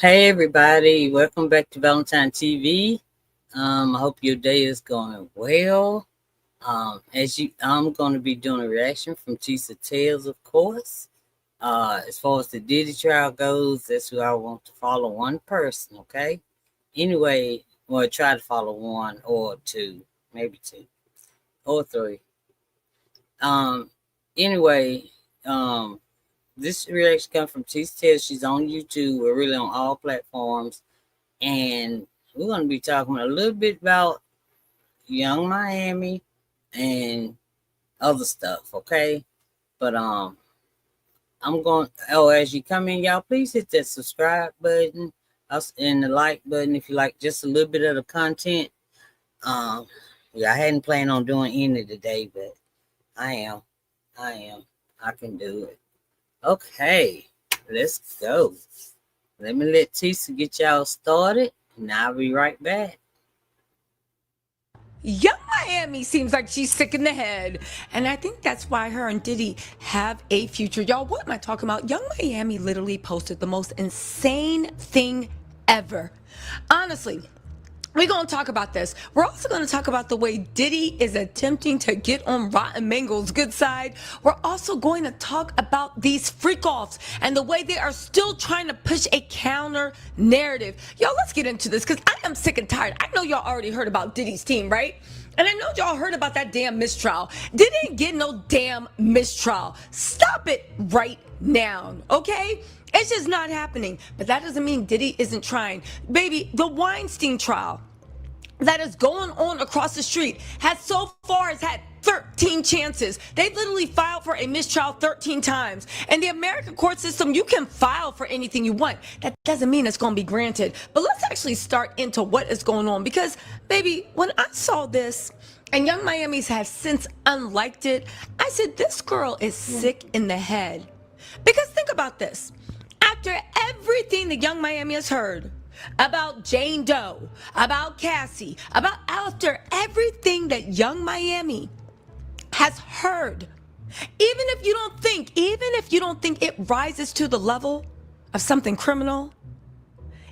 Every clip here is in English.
Hey everybody, welcome back to Valentine TV. I hope your day is going well. I'm going to be doing a reaction from TISA Tales, of course. As far as the Diddy trial goes, that's who I want to follow, one person, okay? Anyway, well, try to follow one or two, maybe two or three. Um, anyway, um, this reaction comes from TISA Tales. She's on YouTube. We're really on all platforms. And we're going to be talking a little bit about Young Miami and other stuff, okay? But I'm going. Oh, as you come in, y'all, please hit that subscribe button, and the like button if you like just a little bit of the content. Um, yeah, I hadn't planned on doing any today, but I am. I am. I can do it. Okay, let's go. Let me let Tisa get y'all started, and I'll be right back. Young Miami seems like she's sick in the head. And I think that's why her and Diddy have a future. Y'all, what am I talking about? Young Miami literally posted the most insane thing ever. Honestly, we're going to talk about this. We're also going to talk about the way Diddy is attempting to get on Rotten Mango's good side. We're also going to talk about these freak-offs and the way they are still trying to push a counter narrative. Y'all, let's get into this because I am sick and tired. I know y'all already heard about Diddy's team, right? And I know y'all heard about that damn mistrial. Diddy ain't get no damn mistrial. Stop it right now, okay? It's just not happening. But that doesn't mean Diddy isn't trying. Baby, the Weinstein trial that is going on across the street has so far has had 13 chances. They literally filed for a mistrial 13 times. And the American court system, you can file for anything you want. That doesn't mean it's going to be granted. But let's actually start into what is going on. Because, baby, when I saw this, and Young Miami's has since unliked it, I said, this girl is sick in the head. Because think about this. After everything that Young Miami has heard about Jane Doe, about Cassie, about after everything that Young Miami has heard, even if you don't think it rises to the level of something criminal,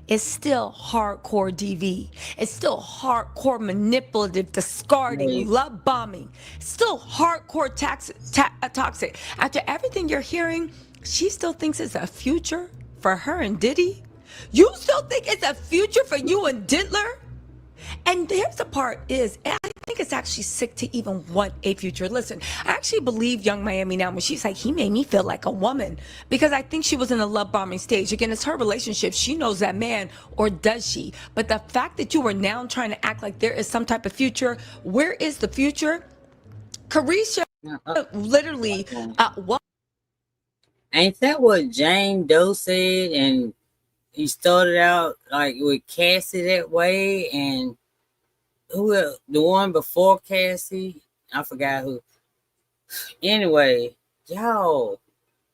it's still hardcore DV. It's still hardcore manipulative, discarding, love bombing. Still hardcore toxic. After everything you're hearing, she still thinks it's a future for her and Diddy? You still think it's a future for you and Diddler? And here's the part is, I think it's actually sick to even want a future. Listen, I actually believe Young Miami now when she's like, he made me feel like a woman. Because I think she was in a love bombing stage. Again, it's her relationship. She knows that man, or does she? But the fact that you are now trying to act like there is some type of future, where is the future? Carisha literally, what? Ain't that what Jane Doe said? And he started out like with Cassie that way, and who else? The one before Cassie, I forgot who. Anyway, y'all,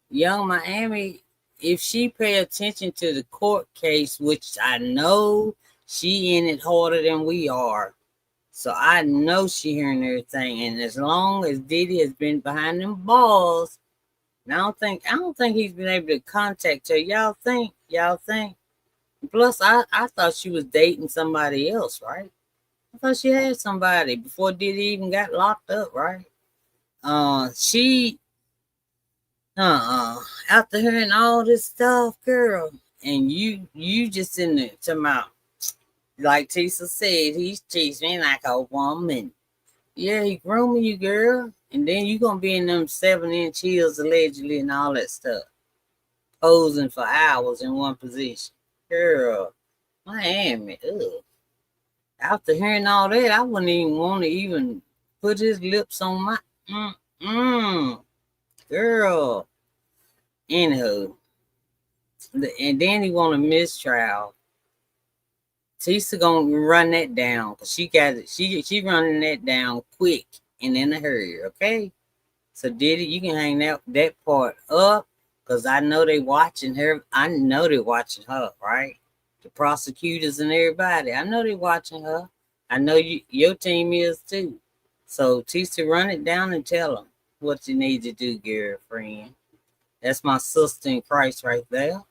Young Miami, if she pay attention to the court case, which I know she in it harder than we are, so I know she hearing everything. And as long as Diddy has been behind them balls, and I don't think he's been able to contact her. Y'all think? Y'all think? Plus, I thought she was dating somebody else, right? I thought she had somebody before Diddy even got locked up, right? She, after hearing all this stuff, girl, and you just in there talking about, like Tisa said, he's treats me like a woman. Yeah, he grooming you, girl. And then you gonna be in them 7-inch heels allegedly and all that stuff. Posing for hours in one position. Girl, Miami, ugh. After hearing all that, I wouldn't even want to even put his lips on my girl. Anywho, and then he want a mistrial. Tisa gonna run that down because she got it. She running that down quick and in a hurry. Okay, so Diddy, you can hang that part up because I know they watching her. I know they watching her, right? The prosecutors and everybody. I know they watching her. I know your team is too. So Tisa, run it down and tell them what you need to do, girlfriend. That's my sister in Christ right there.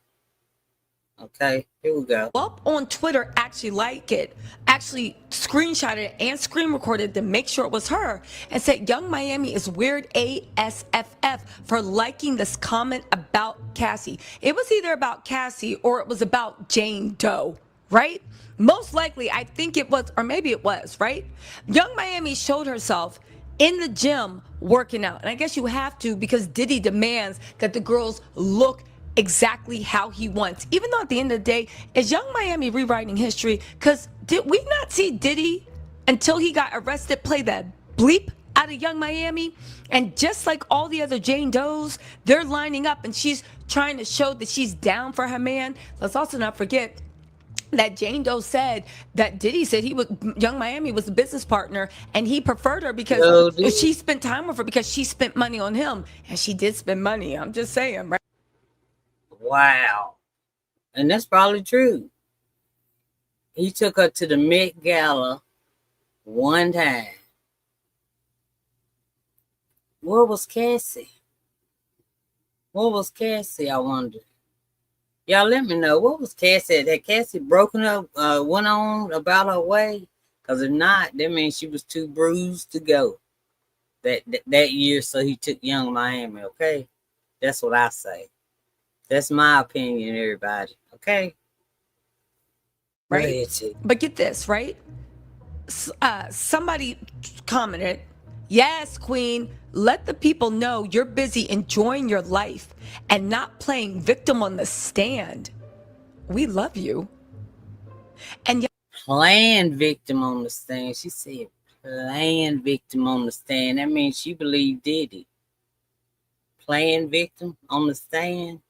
Okay, here we go. Up on Twitter actually like it, actually screenshotted it and screen recorded to make sure it was her, and said Young Miami is weird ASFF for liking this comment about Cassie. It was either about Cassie or it was about Jane Doe, right? Most likely, I think it was, or maybe it was, right? Young Miami showed herself in the gym working out. And I guess you have to because Diddy demands that the girls look exactly how he wants. Even though at the end of the day, is Young Miami rewriting history? Because did we not see Diddy until he got arrested play that bleep out of Young Miami? And just like all the other Jane Does, they're lining up and she's trying to show that she's down for her man. Let's also not forget that Jane Doe said that Diddy said he was Young Miami was a business partner and he preferred her because she spent time with her because she spent money on him, and she did spend money. I'm just saying, right? Wow. And that's probably true. He took her to the Met Gala one time. Where was Cassie? What was Cassie, I wonder? Y'all let me know. What was Cassie? Had Cassie broken up, went on about her way? Because if not, that means she was too bruised to go that year, so he took Young Miami, okay? That's what I say. That's my opinion, everybody, okay? Right? But get this, right? Somebody commented, yes, Queen, let the people know you're busy enjoying your life and not playing victim on the stand. We love you. And playing victim on the stand. She said playing victim on the stand. That means she believed Diddy. Playing victim on the stand.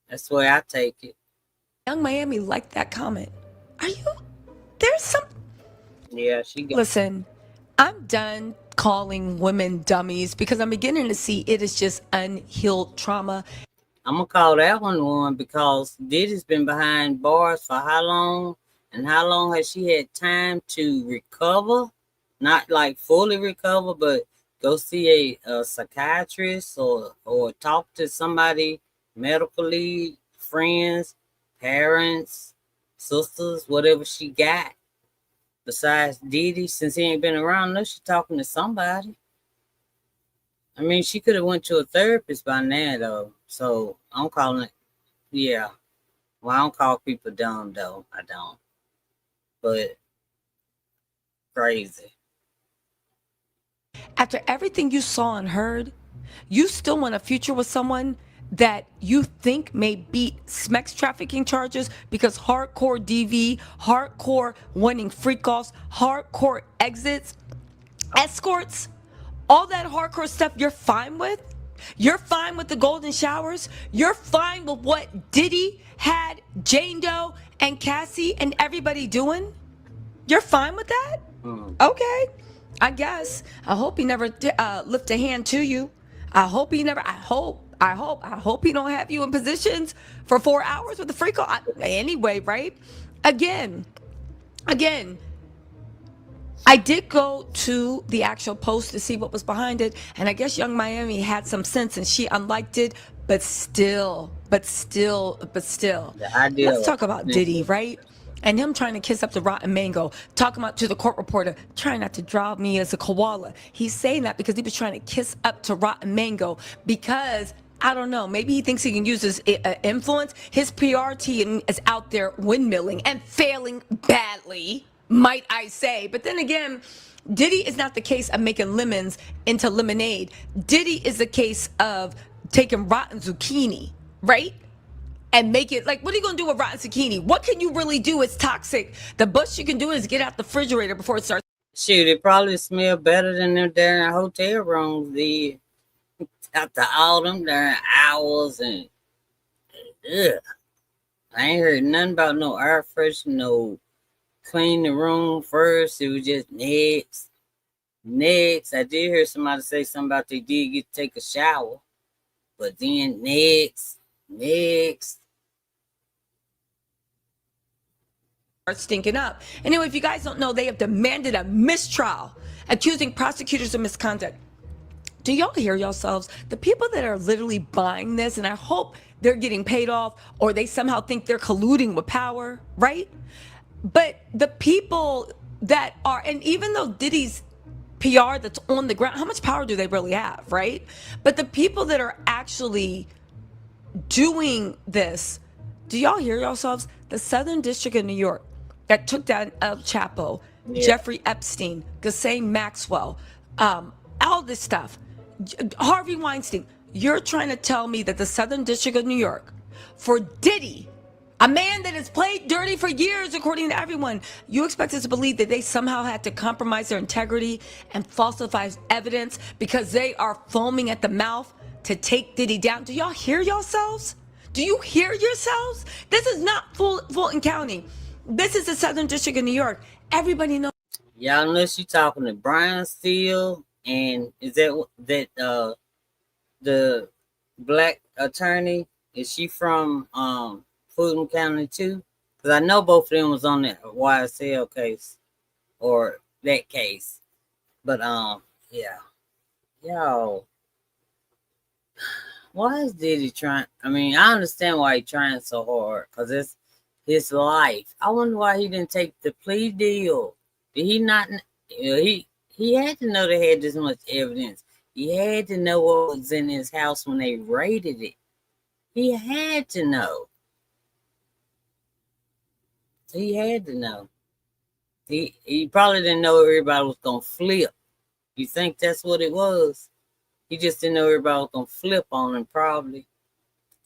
That's the way I take it. Young Miami liked that comment. Are you? There's some. Yeah, she got. Listen, I'm done calling women dummies because I'm beginning to see it is just unhealed trauma. I'm going to call that one because Diddy's been behind bars for how long? And how long has she had time to recover? Not like fully recover, but go see a psychiatrist or talk to somebody medically, friends, parents, sisters, whatever she got. Besides Diddy, since he ain't been around, no, she's talking to somebody. I mean, she could have went to a therapist by now, though. So I'm calling it, yeah. Well, I don't call people dumb, though. I don't. But crazy. After everything you saw and heard, you still want a future with someone that you think may beat sex trafficking charges because hardcore DV, hardcore winning freak offs, hardcore exits, escorts, all that hardcore stuff you're fine with? You're fine with the golden showers? You're fine with what Diddy had Jane Doe and Cassie and everybody doing? You're fine with that? Okay, I guess. I hope he never lift a hand to you. I hope he never. I hope he don't have you in positions for 4 hours with the freak off. Anyway, right? Again, I did go to the actual post to see what was behind it, and I guess Young Miami had some sense and she unliked it, but still. Let's talk about Diddy, right? And him trying to kiss up the rotten mango, talking about to the court reporter, trying not to draw me as a koala. He's saying that because he was trying to kiss up to rotten mango because, I don't know, maybe he thinks he can use his influence. His PR team is out there windmilling and failing badly, might I say. But then again, Diddy is not the case of making lemons into lemonade. Diddy is the case of taking rotten zucchini, right? And make it, like, what are you going to do with rotten zucchini? What can you really do? It's toxic. The best you can do is get out the refrigerator before it starts. Shoot, it probably smell better than them darn hotel rooms did. After all them darn hours and, ugh. I ain't heard nothing about no air freshener, no clean the room first. It was just next. I did hear somebody say something about they did get to take a shower. But then next. Stinking up. Anyway, if you guys don't know, they have demanded a mistrial, accusing prosecutors of misconduct. Do y'all hear yourselves? The people that are literally buying this, and I hope they're getting paid off or they somehow think they're colluding with power, right? But the people that are, and even though Diddy's PR that's on the ground, how much power do they really have, right? But the people that are actually doing this, do y'all hear yourselves? The Southern District of New York that took down El Chapo, Yeah. Jeffrey Epstein, Ghislaine Maxwell, all this stuff, Harvey Weinstein. You're trying to tell me that the Southern District of New York, for Diddy, a man that has played dirty for years, according to everyone, you expect us to believe that they somehow had to compromise their integrity and falsify evidence because they are foaming at the mouth to take Diddy down? Do y'all hear yourselves? Do you hear yourselves? This is not Fulton County. This is the Southern District of New York. Everybody knows. Y'all know she talking to Brian Steele, and is that the black attorney? Is she from Fulton County too? Because I know both of them was on that YSL case or that case. But yeah, yo, why is Diddy trying? I mean, I understand why he's trying so hard because it's his life. I wonder why he didn't take the plea deal. Did he not? He had to know they had this much evidence. He had to know what was in his house when they raided it. He had to know. He had to know. He probably didn't know everybody was gonna flip. You think that's what it was? He just didn't know everybody was gonna flip on him, probably.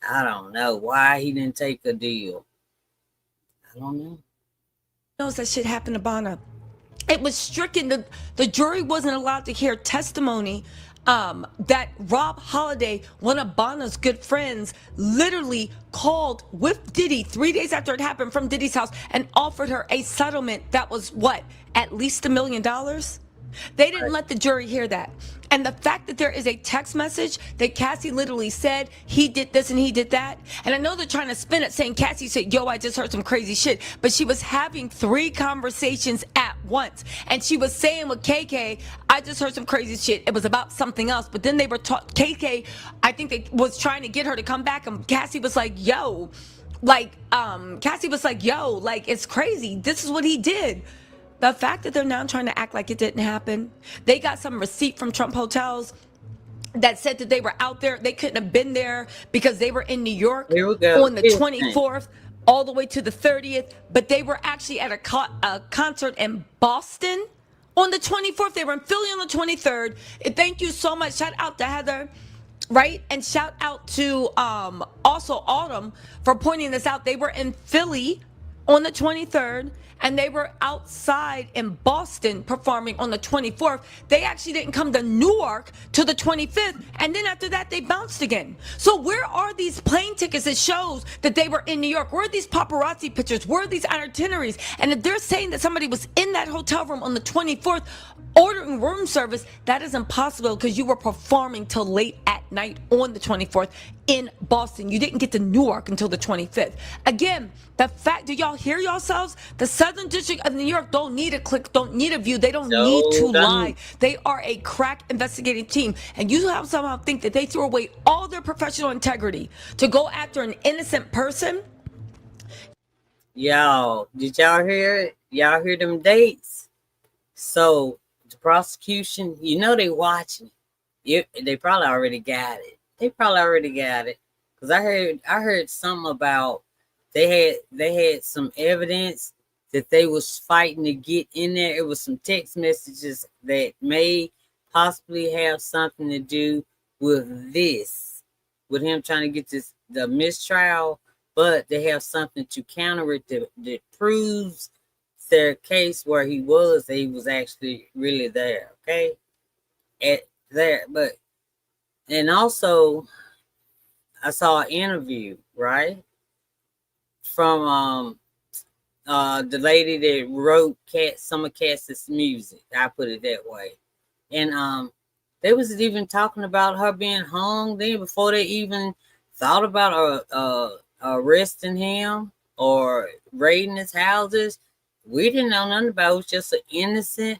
I don't know why he didn't take a deal. I don't know. Knows that shit happened to Bonner. It was stricken. The jury wasn't allowed to hear testimony that Rob Holiday, one of Bonner's good friends, literally called with Diddy 3 days after it happened from Diddy's house and offered her a settlement that was what, at least $1 million? They didn't let the jury hear that. And the fact that there is a text message that Cassie literally said he did this and he did that. And I know they're trying to spin it saying Cassie said, yo, I just heard some crazy shit. But she was having 3 conversations at once. And she was saying with KK, I just heard some crazy shit. It was about something else. But then they were KK, I think they was trying to get her to come back. And Cassie was like, yo, Cassie was like, yo, like, it's crazy. This is what he did. The fact that they're now trying to act like it didn't happen. They got some receipt from Trump Hotels that said that they were out there. They couldn't have been there because they were in New York on the 24th all the way to the 30th. But they were actually at a concert in Boston on the 24th. They were in Philly on the 23rd. Thank you so much. Shout out to Heather. Right? And shout out to also Autumn for pointing this out. They were in Philly on the 23rd. And they were outside in Boston performing on the 24th. They actually didn't come to Newark till the 25th. And then after that, they bounced again. So where are these plane tickets that shows that they were in New York? Where are these paparazzi pictures? Where are these itineraries? And if they're saying that somebody was in that hotel room on the 24th ordering room service, that is impossible because you were performing till late at night on the 24th in Boston. You didn't get to Newark until the 25th. Again, the fact, do y'all hear yourselves? The Southern District of New York don't need a click, don't need a view. They don't need to lie. They are a crack investigating team. And you have somehow think that they threw away all their professional integrity to go after an innocent person? Y'all, did y'all hear it? Y'all hear them dates? So the prosecution, you know they watching it. They probably already got it. Because I heard something about they had some evidence that they was fighting to get in there. It was some text messages that may possibly have something to do with this, with him trying to get the mistrial, but they have something to counter it that proves their case where he was actually really there. Okay, and also I saw an interview, right, from the lady that wrote some of Cass's music. I put it that way. And they was even talking about her being hung then before they even thought about arresting him or raiding his houses. We didn't know nothing about it. It was just an innocent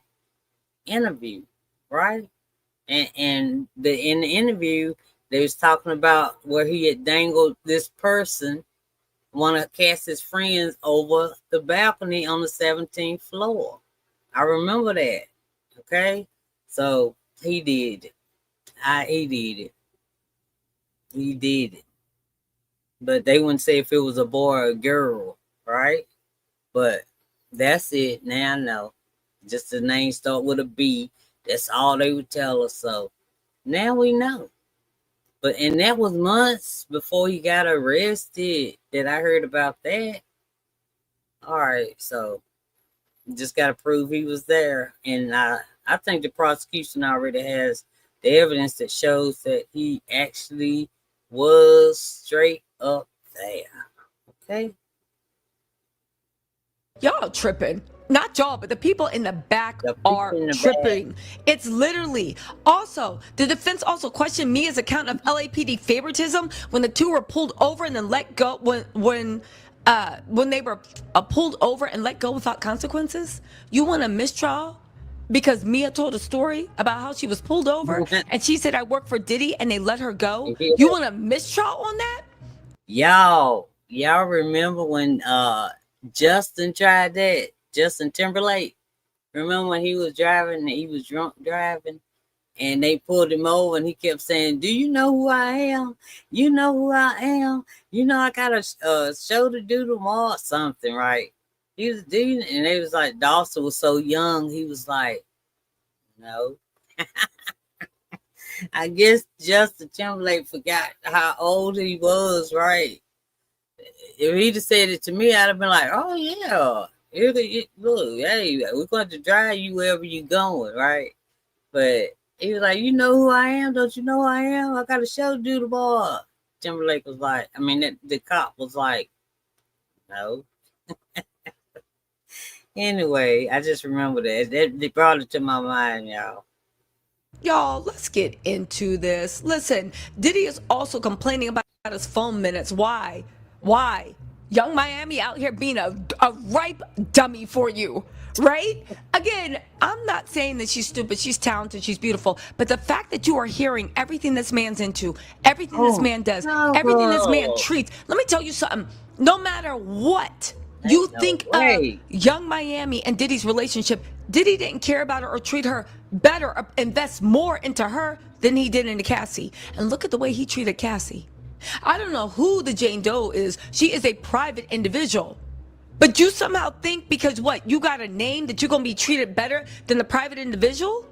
interview, right? And in the interview, they was talking about where he had dangled this person, one of Cassie's friends, over the balcony on the 17th floor. I remember that. Okay, so he did it. He did it. He did it. But they wouldn't say if it was a boy or a girl, right? But that's it. Now I know. Just the name start with a B. That's all they would tell us. So now we know. But and that was months before he got arrested that I heard about that. All right, so just got to prove he was there, and I think the prosecution already has the evidence that shows that he actually was straight up there. Okay. Y'all tripping. Not y'all, but the people in the back The people are in the tripping. back. It's literally. Also, the defense also questioned Mia's account of LAPD favoritism when the two were pulled over and then let go when they were pulled over and let go without consequences. You want a mistrial because Mia told a story about how she was pulled over and she said I work for Diddy and they let her go. You want a mistrial on that? Y'all remember when Justin tried that? Justin Timberlake. Remember when he was driving and he was drunk driving and they pulled him over and he kept saying, "Do you know who I am? You know who I am? You know I got a show to do tomorrow," something, right? He was doing, and they was like, Dawson was so young, he was like, "No." I guess Justin Timberlake forgot how old he was, right? If he'd have said it to me, I'd have been like, "Oh yeah, look, hey, we're going to drive you wherever you're going, right?" But he was like, "You know who I am? Don't you know who I am? I got a show to do tomorrow." Timberlake was like, I mean, the cop was like, "No." Anyway, I just remember that. They brought it to my mind, y'all. Y'all, let's get into this. Listen, Diddy is also complaining about his phone minutes. Why? Why? Young Miami out here being a ripe dummy for you, right? Again, I'm not saying that she's stupid. She's talented. She's beautiful. But the fact that you are hearing everything this man's into, everything this man does, everything this man No, treats, let me tell you something. No matter what you ain't no think of way. Young Miami and Diddy's relationship, Diddy didn't care about her or treat her better or invest more into her than he did into Cassie. And look at the way he treated Cassie. I don't know who the Jane Doe is. She is a private individual. But you somehow think because what? You got a name that you're going to be treated better than the private individual?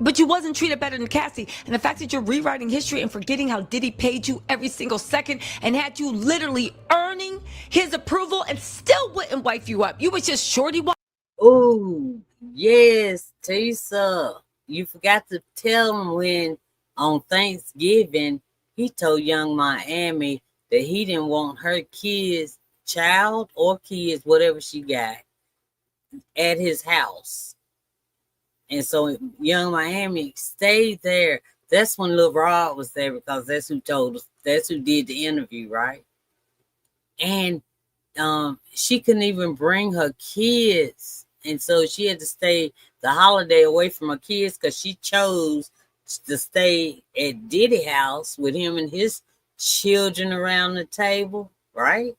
But you wasn't treated better than Cassie. And the fact that you're rewriting history and forgetting how Diddy paid you every single second and had you literally earning his approval and still wouldn't wife you up. You was just shorty. Oh, yes, TISA. You forgot to tell him when on Thanksgiving he told Young Miami that he didn't want her kids, child or kids, whatever she got, at his house. And so Young Miami stayed there. That's when Lil Rod was there because that's who told us, that's who did the interview, right? And she couldn't even bring her kids. And so she had to stay the holiday away from her kids because she chose to stay at Diddy house with him and his children around the table, right?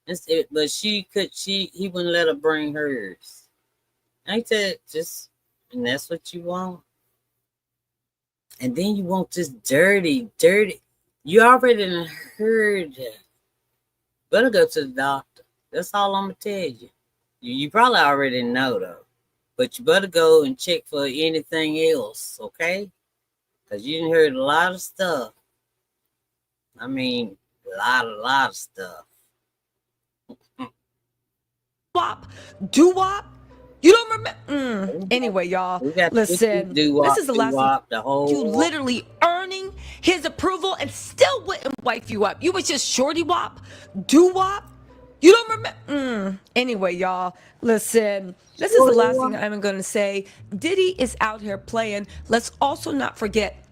But he wouldn't let her bring hers. Ain't that just, and that's what you want? And then you want this dirty. You already done heard that. Better go to the doctor. That's all I'm gonna tell you. You probably already know though, but you better go and check for anything else, okay? Because you done heard a lot of stuff. I mean, a lot of stuff. Wop, do wop. You don't remember? Anyway, y'all, We got listen. This is the last thing. the whole You literally earning his approval and still wouldn't wife you up. You was just shorty wop, do wop. You don't remember? Anyway, y'all, listen. This is the last thing I'm going to say. Diddy is out here playing. Let's also not forget,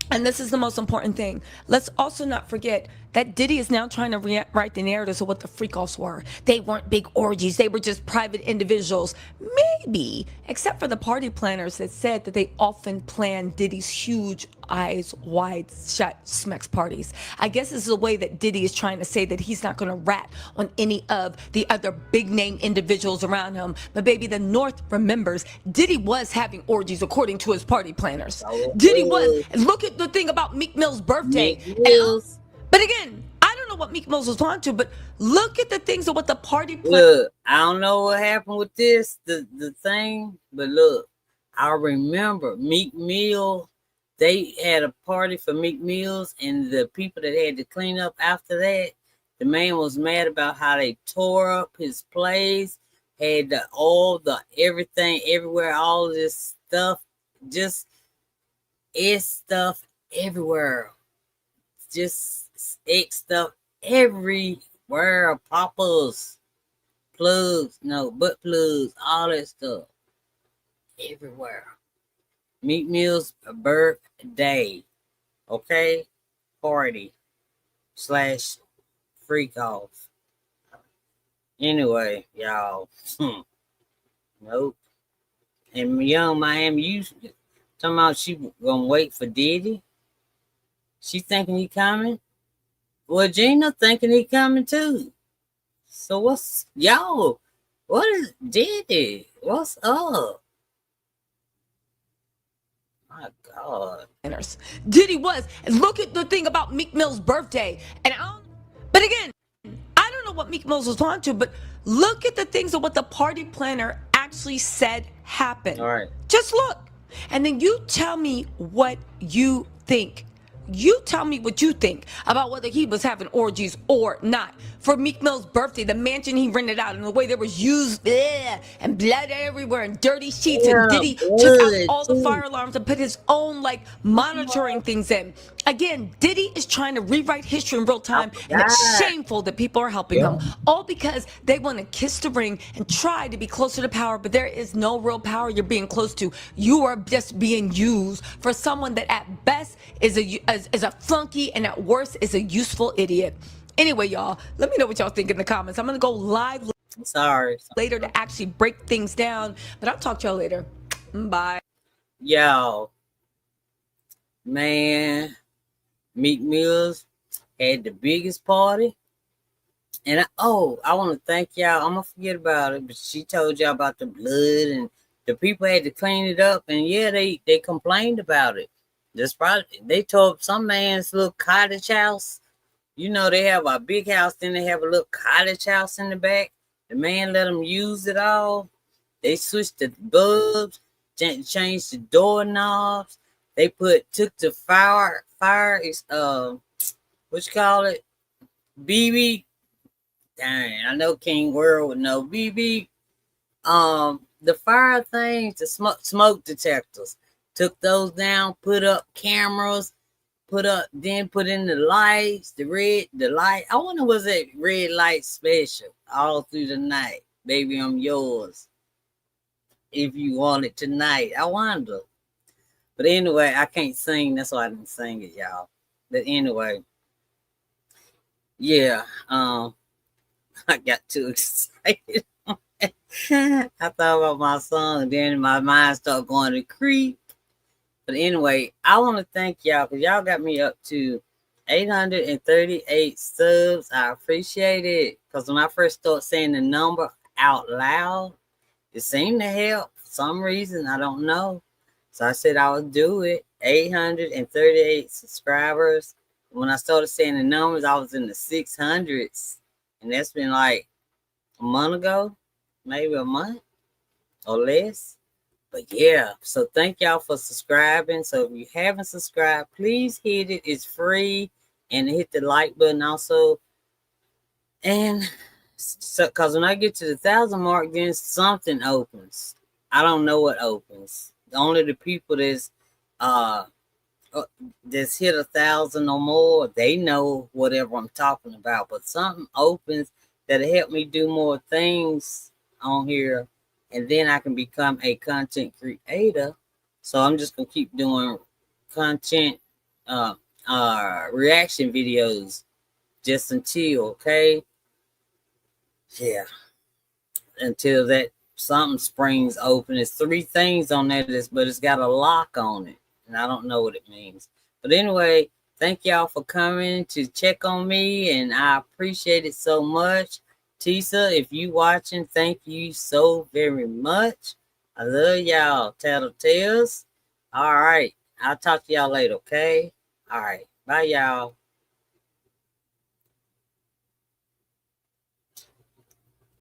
and this is the most important thing. Let's also not forget that Diddy is now trying to rewrite the narratives of what the freak-offs were. They weren't big orgies. They were just private individuals. Maybe, except for the party planners that said that they often planned Diddy's huge eyes wide shut Smex parties. I guess this is a way that Diddy is trying to say that he's not going to rat on any of the other big name individuals around him. But baby, the North remembers Diddy was having orgies according to his party planners. Diddy was. And look at the thing about Meek Mill's birthday. But again, I don't know what Meek Mills was on to, but look at the things of what the party planners. Look, I don't know what happened with this, the thing, but look, I remember Meek Mill. They had a party for Meek Mills, and the people that had to clean up after that, the man was mad about how they tore up his place, had all the everything everywhere, all this stuff, just it's stuff everywhere, just X stuff everywhere, poppers, plugs, no, butt plugs, all that stuff everywhere. Meek Mill's birthday, okay, party / freak off. Anyway, y'all, nope. And young Miami, you talking about she gonna wait for Diddy? She thinking he coming? Well, Gina thinking he coming too. So what's y'all? What is Diddy? What's up? My God. Diddy was. And look at the thing about Meek Mill's birthday. But again, I don't know what Meek Mills was on to, but look at the things of what the party planner actually said happened. All right. Just look. And then you tell me what you think. You tell me what you think about whether he was having orgies or not. For Meek Mill's birthday, the mansion he rented out and the way there was used and blood everywhere and dirty sheets, and Diddy took out all the fire alarms and put his own monitoring things in. Again, Diddy is trying to rewrite history in real time, and it's shameful that people are helping him. All because they want to kiss the ring and try to be closer to power, but there is no real power you're being close to. You are just being used for someone that at best is a flunky and at worst is a useful idiot. Anyway, y'all, let me know what y'all think in the comments. I'm going to go live later to actually break things down, but I'll talk to y'all later. Bye. Yo, man, Meek Mills had the biggest party. And I want to thank y'all. I'm going to forget about it, but she told y'all about the blood and the people had to clean it up. And yeah, they complained about it. They tore up some man's little cottage house. You know, they have a big house, then they have a little cottage house in the back. The man let them use it all. They switched the bulbs, changed the doorknobs. They took the fire, what you call it? BB. Dang, I know King World would know. BB. The fire things, the smoke detectors. Took those down, put up cameras, put in the lights, the light. I wonder was that red light special all through the night. Baby, I'm yours. If you want it tonight. I wonder. But anyway, I can't sing. That's why I didn't sing it, y'all. But anyway. Yeah. I got too excited. I thought about my song, and then my mind started going to creep. But anyway, I want to thank y'all because y'all got me up to 838 subs. I appreciate it because when I first started saying the number out loud, it seemed to help for some reason. I don't know. So I said I would do it. 838 subscribers. When I started saying the numbers, I was in the 600s. And that's been like a month ago, maybe a month or less. But yeah, so thank y'all for subscribing. So if you haven't subscribed, please hit it. It's free. And hit the like button also. And so, because when I get to the 1,000 mark, then something opens. I don't know what opens. Only the people that's hit 1,000 or more, they know whatever I'm talking about. But something opens that'll help me do more things on here. And then I can become a content creator. So I'm just gonna keep doing content reaction videos just until, okay? Yeah, until that something springs open. It's 3 things on that, but it's got a lock on it, and I don't know what it means. But anyway, thank y'all for coming to check on me, and I appreciate it so much. TISA, if you watching, thank you so very much. I love y'all, Tattletales. All right, I'll talk to y'all later, okay? All right, bye, y'all.